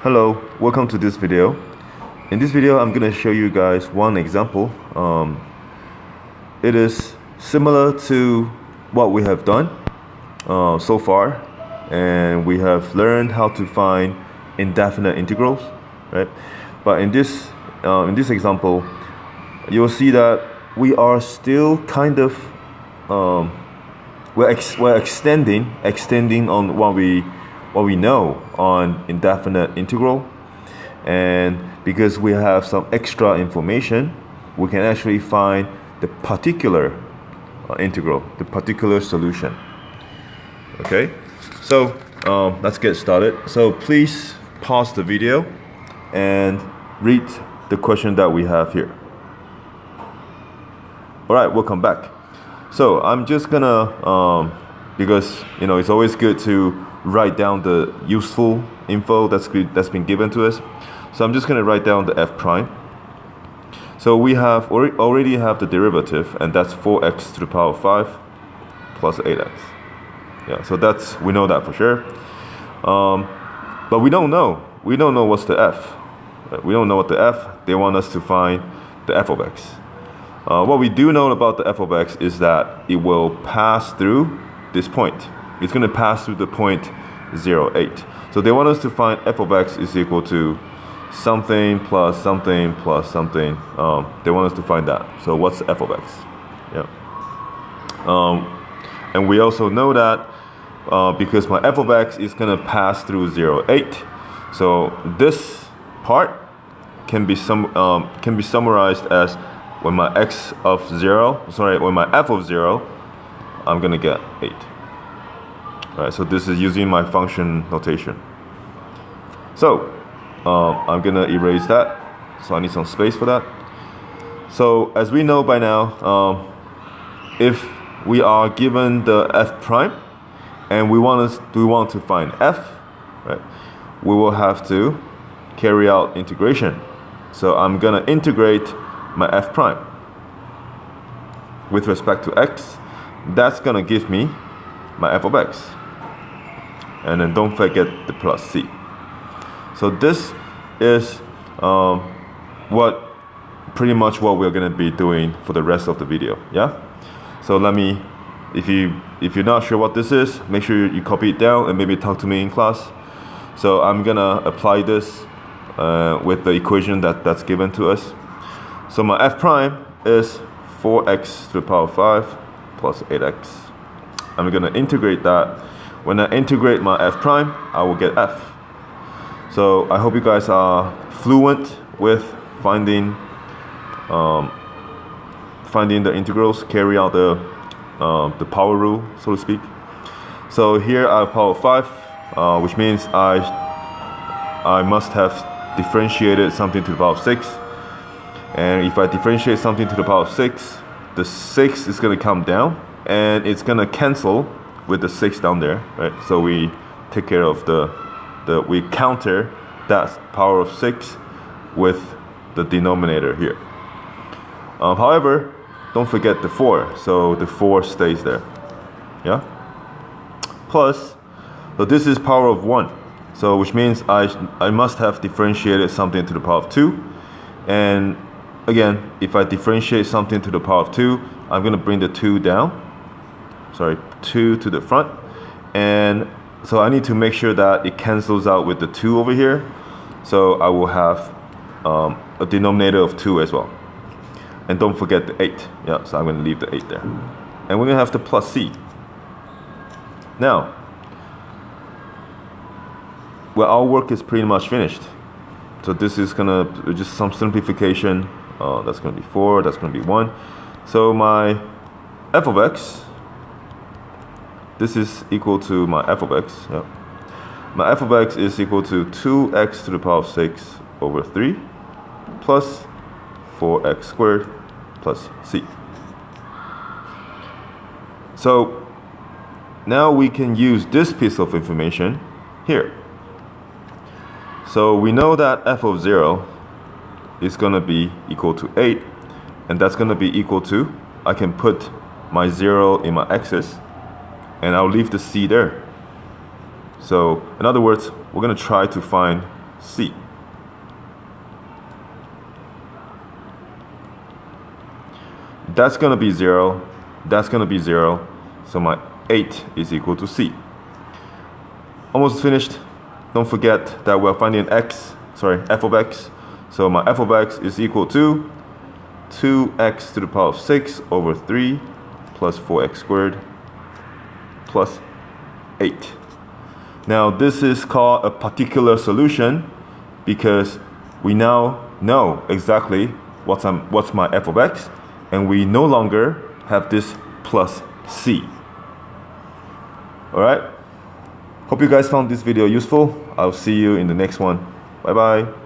Hello, welcome to this video. In this video, I'm going to show you guys one example. It is similar to what we have done so far, and we have learned how to find indefinite integrals, right? But in this example, you'll see that we are still kind of we're extending on what we know on indefinite integral, and because we have some extra information, we can actually find the particular integral, the particular solution. Okay, so let's get started. So please pause the video and read the question that we have here. All right, welcome back. So I'm just gonna because it's always good to write down the useful info that's been given to us. So I'm just going to write down the f prime. So we have already have the derivative, and that's 4x to the power of 5 plus 8x. Yeah, so we know that for sure. But we don't know what's the f. We don't know what the f. They want us to find the f of x. What we do know about the f of x is that it will pass through this point. It's going to pass through the point 0, 8. So they want us to find f of x is equal to something plus something plus something. They want us to find that. So what's f of x? Yeah. And we also know that because my f of x is going to pass through 0, 8. So this part can be summarized as when my f of 0, I'm going to get 8. All right, so this is using my function notation. So I'm going to erase that. So I need some space for that. So as we know by now, if we are given the f prime and we want to find f, right, we will have to carry out integration. So I'm going to integrate my f prime with respect to x. That's going to give me my f of x. And then don't forget the plus c. So this is pretty much what we're going to be doing for the rest of the video. Yeah. So if you're not sure what this is, make sure you copy it down and maybe talk to me in class. So I'm gonna apply this with the equation that's given to us. So my f prime is 4x to the power of 5 plus 8x. I'm gonna integrate that. When I integrate my f prime, I will get f. So I hope you guys are fluent with finding the integrals, carry out the power rule, so to speak. So here I have power of 5, which means I must have differentiated something to the power of 6. And if I differentiate something to the power of 6, the 6 is going to come down, and it's going to cancel with the 6 down there, right? So we take care of we counter that power of 6 with the denominator here. However, don't forget the 4, so the 4 stays there. Yeah. Plus, so this is power of 1, so which means I must have differentiated something to the power of 2, and again, if I differentiate something to the power of 2, I'm going to bring the 2 down. 2 to the front, and so I need to make sure that it cancels out with the 2 over here. So I will have a denominator of 2 as well. And don't forget the 8. Yeah, so I'm going to leave the 8 there. And we're going to have the plus c. Now, well, our work is pretty much finished. So this is going to just some simplification. That's going to be 4, that's going to be 1. So my f of x, this is equal to my f of x. Yeah. My f of x is equal to 2x to the power of 6 over 3 plus 4x squared plus c. So now we can use this piece of information here. So we know that f of 0 is going to be equal to 8, and that's going to be equal to, I can put my 0 in my x's, and I'll leave the c there. So in other words, we're going to try to find c. That's gonna be 0, that's gonna be 0, so my 8 is equal to c. Almost finished. Don't forget that we're finding f of x. So my f of x is equal to 2x to the power of 6 over 3 plus 4x squared plus 8. Now this is called a particular solution because we now know exactly what's my f of x, and we no longer have this plus c. Alright? Hope you guys found this video useful. I'll see you in the next one. Bye bye.